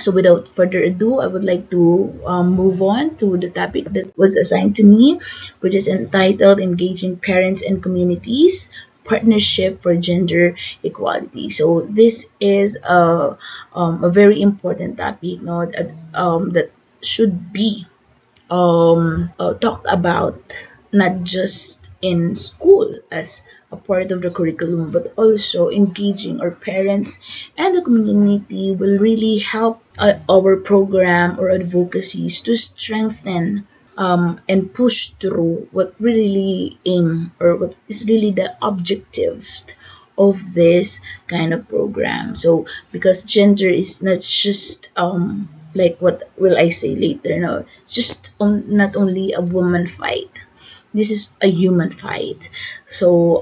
So without further ado, I would like to move on to the topic that was assigned to me, which is entitled Engaging Parents and Communities Partnership for Gender Equality. So this is a very important topic, no, that should be talked about not just in school as a part of the curriculum, but also engaging our parents and the community will really help our program or advocacies to strengthen and push through what we really aim or what is really the objective of this kind of program. So because gender is not just like what will I say later, no, it's just not only a woman fight, this is a human fight. So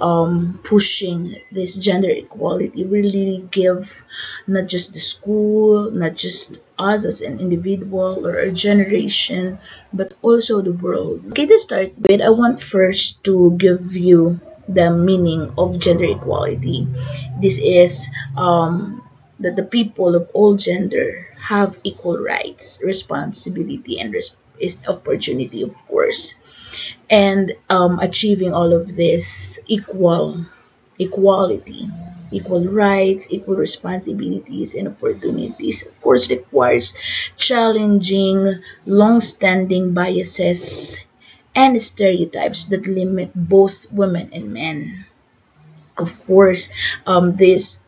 pushing this gender equality really give not just the school, not just us as an individual or a generation, but also the world. Okay, to start with, I want first to give you the meaning of gender equality. This is that the people of all gender have equal rights, responsibility, and is opportunity, of course. And achieving all of this equality, equal rights, equal responsibilities, and opportunities, of course, requires challenging long-standing biases and stereotypes that limit both women and men. Of course, this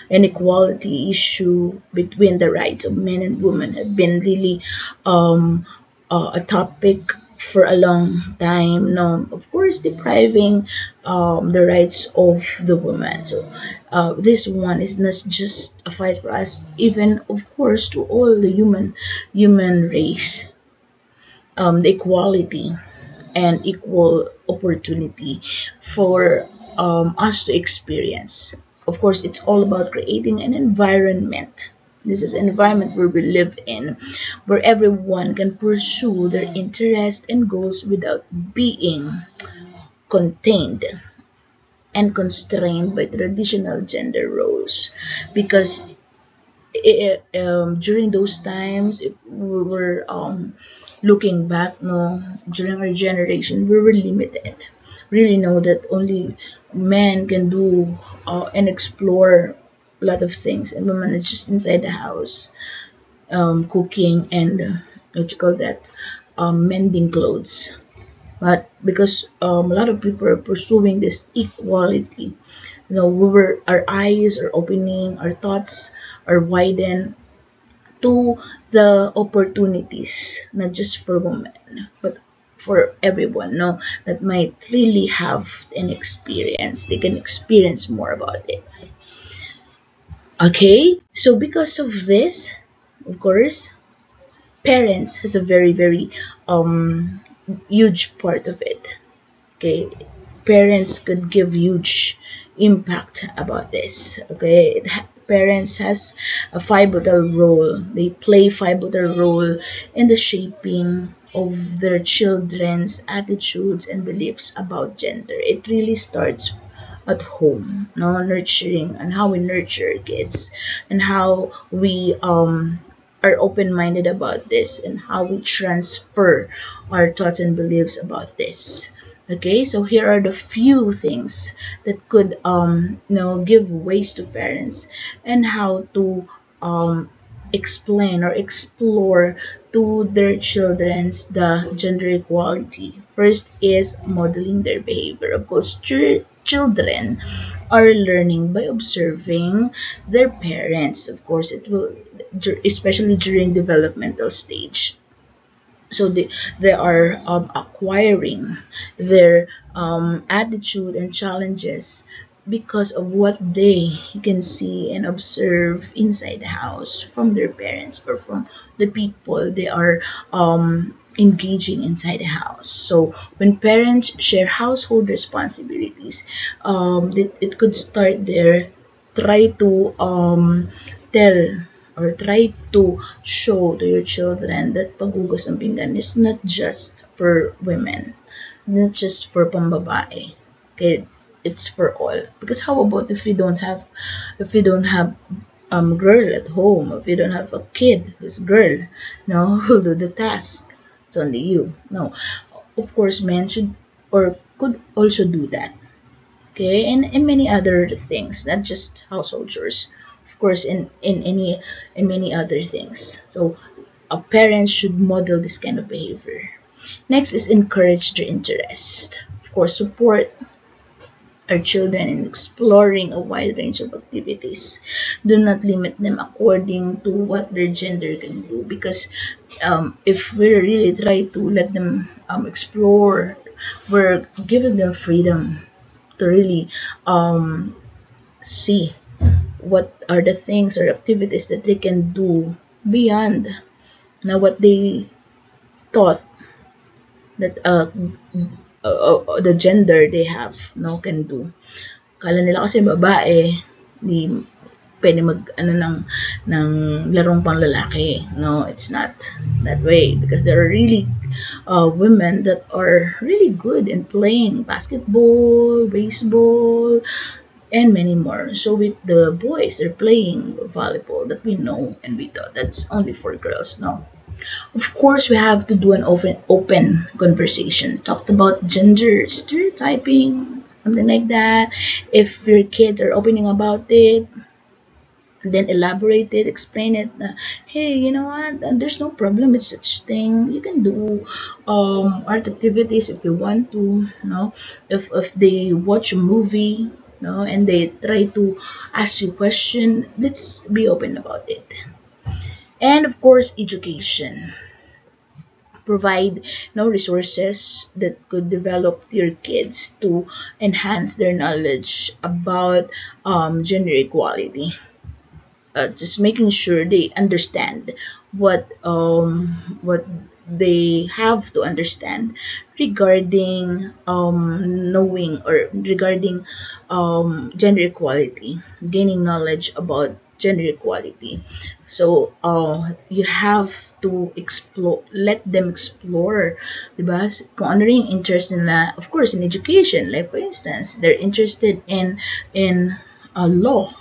inequality issue between the rights of men and women have been really a topic for a long time now, of course, depriving the rights of the woman. So this one is not just a fight for us, even of course to all the human race, the equality and equal opportunity for us to experience. Of course, it's all about creating an environment. This is an environment where we live in, where everyone can pursue their interests and goals without being contained and constrained by traditional gender roles. Because during those times, if we were looking back, no, during our generation, we were limited. Really know that only men can do and explore a lot of things, and women are just inside the house, cooking and what you call that, mending clothes. But because a lot of people are pursuing this equality, our eyes are opening, our thoughts are widened to the opportunities, not just for women, but for everyone, no, that might really have an experience. They can experience more about it. Okay, so because of this, of course, parents has a very, very huge part of it. Okay, parents could give huge impact about this. Okay, parents has a pivotal role. They play pivotal role in the shaping of their children's attitudes and beliefs about gender. It really starts at home, no, nurturing and how we nurture kids and how we are open-minded about this and how we transfer our thoughts and beliefs about this. Okay, so here are the few things that could give ways to parents and how to explain or explore to their children's the gender equality. First is modeling their behavior. Of course, children are learning by observing their parents. Of course, it will, especially during developmental stage. So they are acquiring their attitude and challenges because of what they can see and observe inside the house from their parents or from the people they are engaging inside the house. So when parents share household responsibilities, it could start there. Try to tell or try to show to your children that paghugas ng pinggan is not just for women, not just for pambabae. Okay, it's for all. Because how about if we don't have girl at home, if you don't have a kid who's girl, no, who'll do the task. It's only you. No, of course, men should or could also do that. Okay, and many other things, not just household chores. Of course, in many other things. So, a parent should model this kind of behavior. Next is encourage their interest. Of course, support our children in exploring a wide range of activities. Do not limit them according to what their gender can do, because if we really try to let them explore, we're giving them freedom to really see what are the things or activities that they can do beyond now what they thought that the gender they have no can do. Kala nila kasi babae, di pwede mag ano ng larong pang lalaki. No, it's not that way, because there are really women that are really good in playing basketball, baseball, and many more. So with the boys, they're playing volleyball that we know and we thought that's only for girls. No, of course, we have to do an open conversation. Talked about gender stereotyping, something like that. If your kids are opening about it, then elaborate it, explain it. Hey, you know what? There's no problem with such thing. You can do art activities if you want to. No, if they watch a movie, no, and they try to ask you question, let's be open about it. And of course, education. Provide no resources that could develop your kids to enhance their knowledge about gender equality. Just making sure they understand what they have to understand regarding knowing or regarding gender equality, gaining knowledge about gender equality. So you have to explore, let them explore, diba? Kung ano rin yung interest nila, of course, in education. Like for instance, they're interested in law.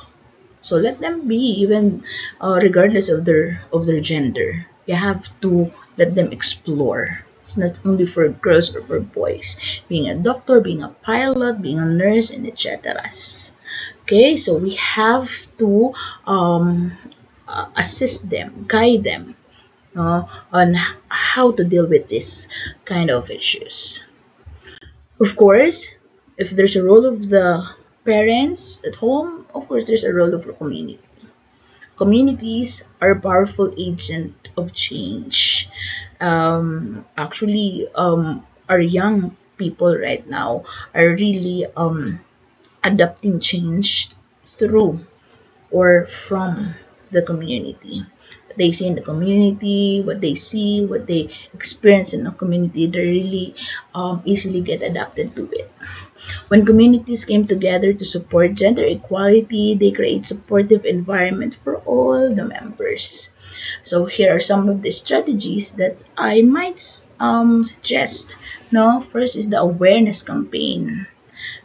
So let them be, even regardless of their gender. You have to let them explore. It's not only for girls or for boys. Being a doctor, being a pilot, being a nurse, and etc. Okay, so we have to assist them, guide them on how to deal with this kind of issues. Of course, if there's a role of the parents at home, of course there's a role of the community. Communities are a powerful agent of change. Actually, our young people right now are really adapting change through or from the community. What they see in the community, what they see, what they experience in the community, they really easily get adapted to it. When communities came together to support gender equality, they create supportive environment for all the members. So here are some of the strategies that I might suggest. No, first is the awareness campaign.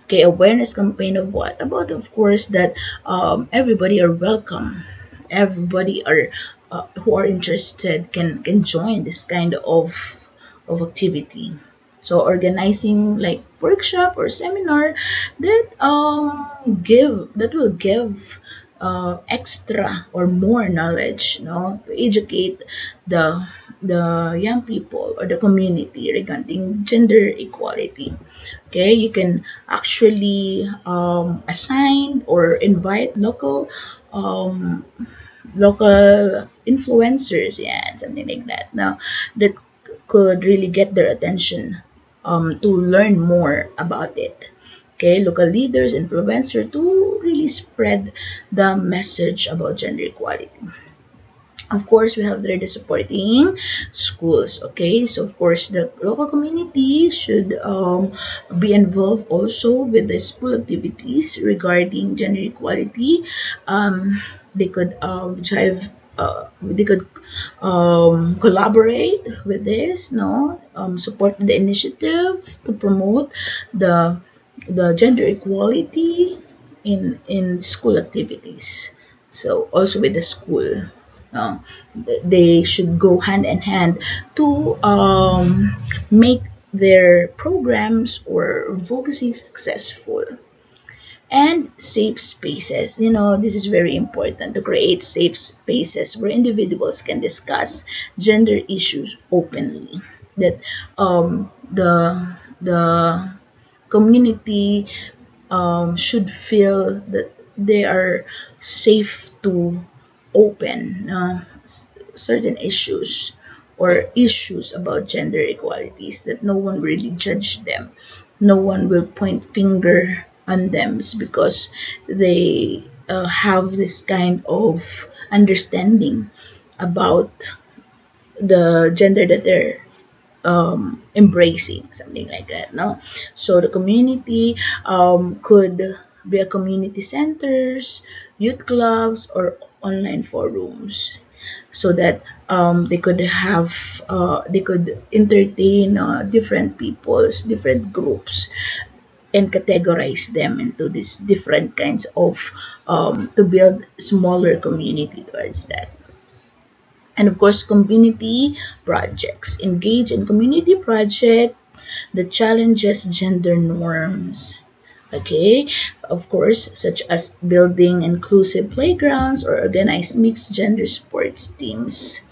Okay, awareness campaign of what? About, of course, that everybody are welcome. Everybody are who are interested can join this kind of activity. So organizing like workshop or seminar that will give extra or more knowledge, no, to educate the young people or the community regarding gender equality. Okay, you can actually assign or invite local influencers, yeah, something like that. Now that could really get their attention to learn more about it. Okay, local leaders, influencers to really spread the message about gender equality. Of course, we have the supporting schools. Okay, so of course the local community should be involved also with the school activities regarding gender equality. They could drive. They could collaborate with this, no, support the initiative to promote the gender equality in school activities. So also with the school, uh, they should go hand in hand to make their programs or advocacy successful. And safe spaces, this is very important, to create safe spaces where individuals can discuss gender issues openly, that the community should feel that they are safe to open certain issues or issues about gender equalities, that no one really judge them, no one will point finger on them because they have this kind of understanding about the gender that they're embracing, something like that. No, so the community could be a community centers, youth clubs, or online forums, so that they could entertain different peoples, different groups, and categorize them into these different kinds of to build smaller community towards that. And of course, community projects. Engage in community project that challenges gender norms. Okay, of course, such as building inclusive playgrounds or organize mixed gender sports teams.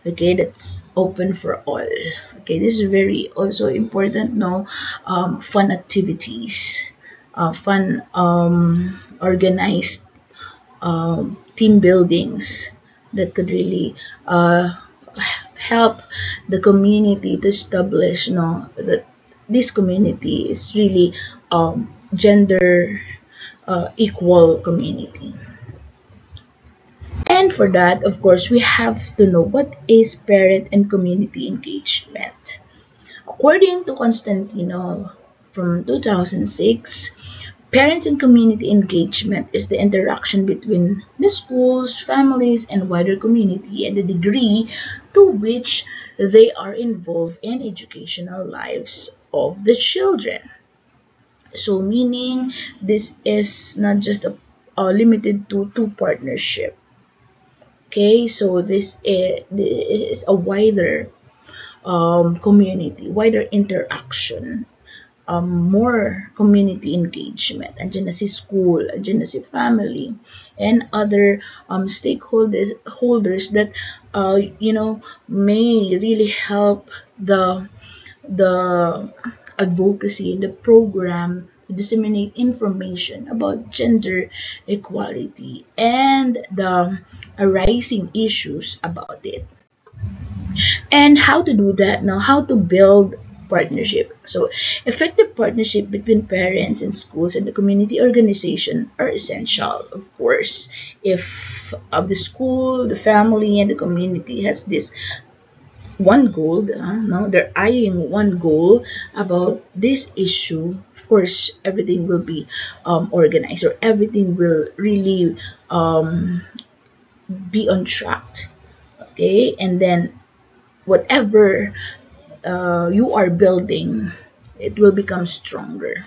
Okay, that's open for all. Okay, this is very also important. No, fun activities, fun organized team buildings that could really help the community to establish that this community is really gender equal community. And for that, of course, we have to know what is parent and community engagement. According to Constantino from 2006, parents and community engagement is the interaction between the schools, families, and wider community, and the degree to which they are involved in educational lives of the children. So meaning this is not just limited to two partnership. Okay, so this is a wider community, wider interaction, more community engagement. Andyan na si school, andyan na si family, and other stakeholders that may really help the advocacy, the program, to disseminate information about gender equality and the arising issues about it. And how to do that now, how to build partnership. So effective partnership between parents and schools and the community organization are essential, of course. If the school, the family, and the community has this one goal, no, they're eyeing one goal about this issue, of course everything will be organized, or everything will really be on track. Okay, and then whatever you are building, it will become stronger.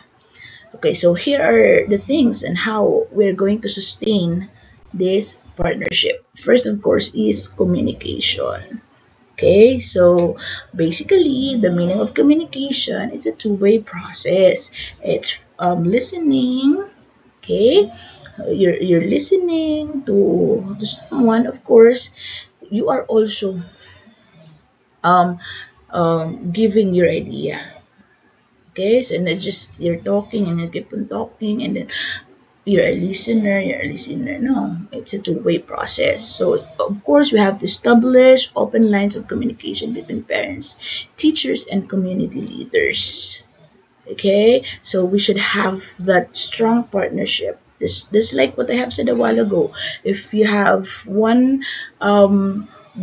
Okay, so here are the things and how we're going to sustain this partnership. First, of course, is communication. Okay, so basically the meaning of communication is a two-way process. It's listening. Okay, you're listening to someone. Of course, you are also giving your idea. Okay, so not just you're talking and you keep on talking and then you're a listener. No, it's a two-way process. So of course we have to establish open lines of communication between parents, teachers, and community leaders. Okay, so we should have that strong partnership. This like what I have said a while ago. If you have one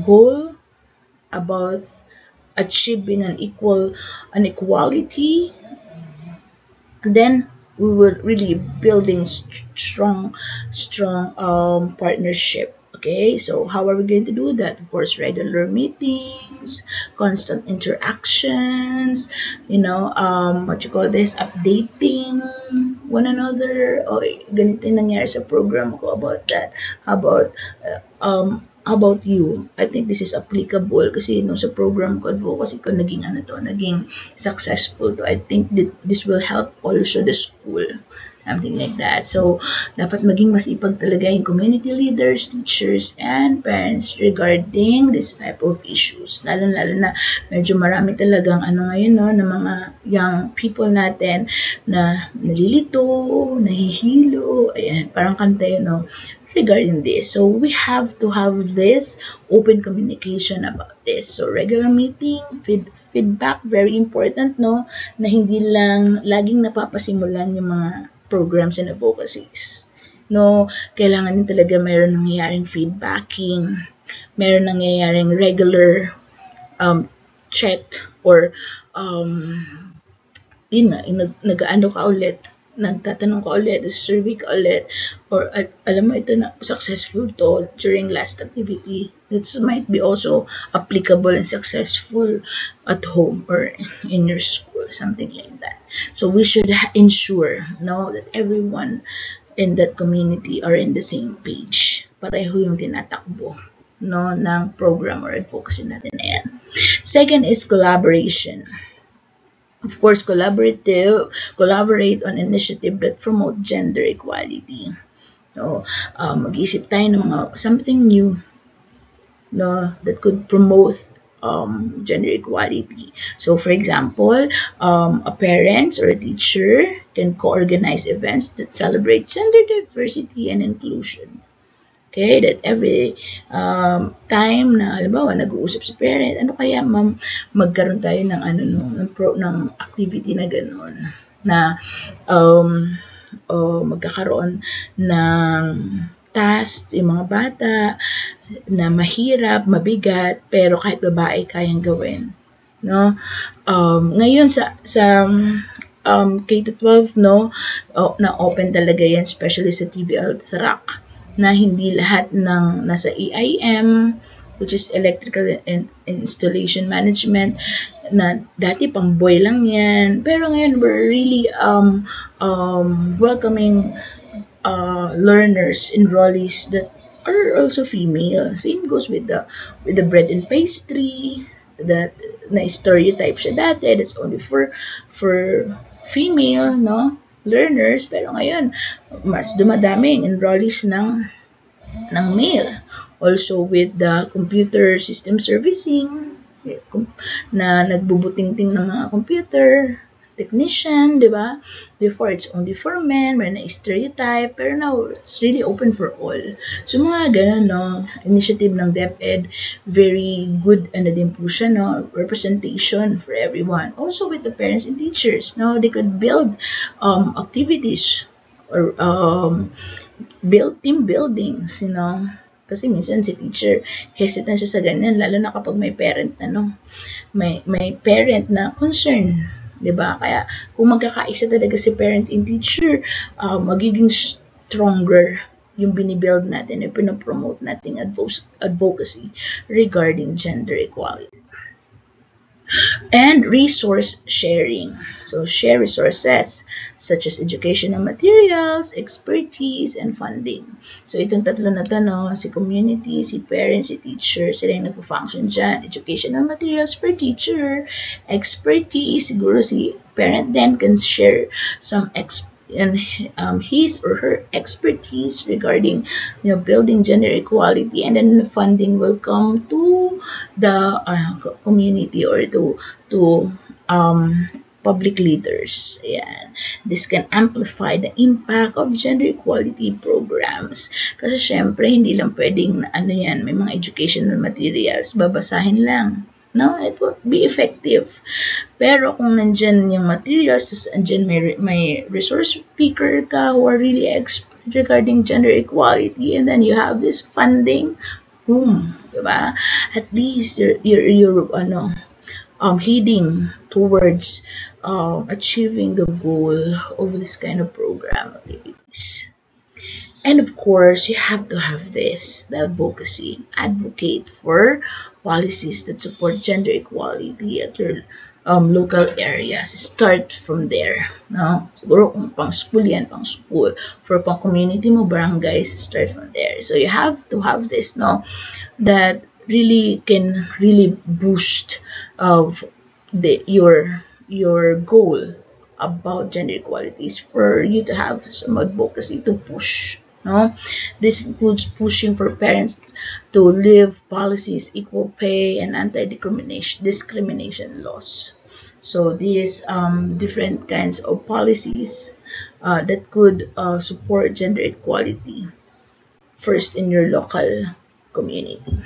goal about achieving an equality, then we will really building strong partnership. Okay, so how are we going to do that? Of course, regular meetings, constant interactions, what you call this, updating one another. Oh, ganito yung nangyari sa program ko about that. About you. I think this is applicable kasi nung sa program ko, advocacy ko, naging successful to. I think that this will help also the school. Something like that. So, dapat maging masipag talaga yung community leaders, teachers, and parents regarding this type of issues. Lalo-lalo na medyo marami talagang ngayon, no, na mga young people natin na nalilito, nahihilo, ayan, parang kanta yun, no, regarding this. So, we have to have this open communication about this. So, regular meeting, feedback, very important, no, na hindi lang laging napapasimulan yung mga programs and advocacies. No, kailangan din talaga mayroon nangyayaring feedbacking, mayroon nangyayaring regular checked or yun nga, nag-ano ka ulit, nagtatanong ka ulit, survey ka ulit, or alam mo ito na successful to during last activity. That might be also applicable and successful at home or in your school, something like that. So we should ensure, no, that everyone in that community are in the same page. Pareho yung tinatakbo, no, ng program or advocacy natin na yan. Second is collaboration. Of course, collaborate on initiative that promote gender equality. So, mag-isip tayo ng mga something new, no, that could promote gender equality. So, for example, a parent or a teacher can co-organize events that celebrate gender diversity and inclusion. Okay, that every time na halimbawa nag-uusap si parent, ano kaya ma'am, magkaroon tayo ng ng activity na gano'n na magkakaroon ng task yung mga bata na mahirap, mabigat, pero kahit babae kayang gawin, no? Ngayon sa K-12, no, na open talaga yan, especially sa TVL Track, na hindi lahat ng nasa EIM, which is Electrical and Installation Management, na dati pang boy lang yan. Pero ngayon, we're really welcoming learners, enrollees that are also female. Same goes with the bread and pastry, that na stereotype siya dati, that's only for female, no, learners, pero ngayon mas dumadaming enrollees ng male. Also with the computer system servicing na nagbubutingting ng mga computer technician, di ba? Before it's only for men, may na stereotype, pero now it's really open for all. So mga ganun, no, initiative ng DepEd, very good na din po siya, no, representation for everyone. Also with the parents and teachers, no, they could build activities or build team buildings, you know. Kasi minsan si teacher hesitant siya sa ganyan, lalo na kapag may parent na, no, may parent na concern, diba? Kaya kung magkakaisa talaga si parent and teacher, magiging stronger yung binibuild natin at pinapromote nating advocacy regarding gender equality. And resource sharing. So share resources such as educational materials, expertise, and funding. So itong tatlo na to, no, si community, si parents, si teacher, sila yung nagpo-function dyan. Educational materials for teacher, expertise, siguro si parent then can share some his or her expertise regarding, you know, building gender equality, and then the funding will come to the community or to public leaders. Ayan. This can amplify the impact of gender equality programs. Kasi syempre, hindi lang pwedeng yan, may mga educational materials, babasahin lang. No, it won't be effective. Pero kung nandyan yung materials, tapos nandyan may resource speaker ka who are really expert regarding gender equality, and then you have this funding, boom, diba? At least you're heading towards achieving the goal of this kind of program activities. And of course, you have to have this, the advocacy. Advocate for policies that support gender equality at your local areas. Start from there. No? Siguro kung pang school yan, pang school. For pang community mo, barangays, start from there. So you have to have this, no? That really can really boost of your goal about gender equality is for you to have some advocacy to push. No, this includes pushing for parents to live policies, equal pay, and anti-discrimination laws. So these different kinds of policies that could support gender equality first in your local community.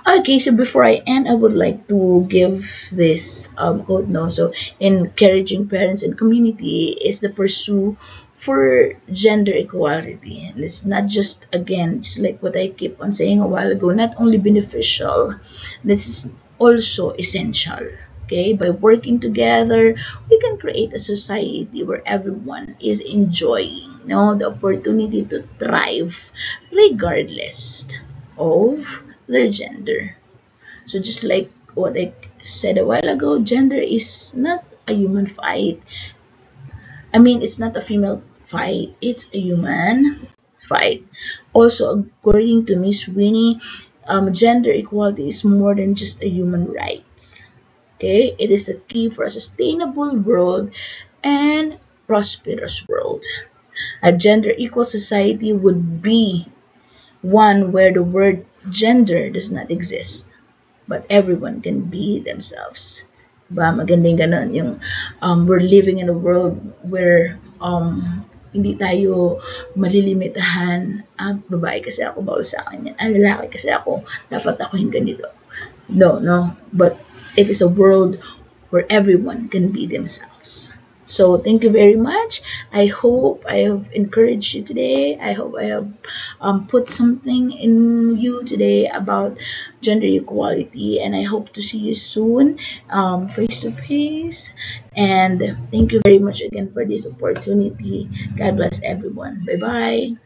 Okay, so before I end, I would like to give this quote. No, so encouraging parents and community is the pursuit for gender equality. And it's not just, again, just like what I keep on saying a while ago, not only beneficial, this is also essential. Okay, by working together, we can create a society where everyone is enjoying, the opportunity to thrive regardless of their gender. So just like what I said a while ago, gender is not a human fight. I mean, it's not a female fight, it's a human fight. Also, according to Miss Winnie, gender equality is more than just a human rights. Okay, it is a key for a sustainable world and prosperous world. A gender equal society would be one where the word gender does not exist, but everyone can be themselves. Ba, magandang ganon yung we're living in a world where hindi tayo malilimitahan. Babae kasi ako, bawal sa akin yan. Lalaki kasi ako, dapat ako yung ganito. No, but it is a world where everyone can be themselves. So thank you very much. I hope I have encouraged you today. I hope I have put something in you today about gender equality, and I hope to see you soon face to face. And thank you very much again for this opportunity. God bless everyone. Bye bye.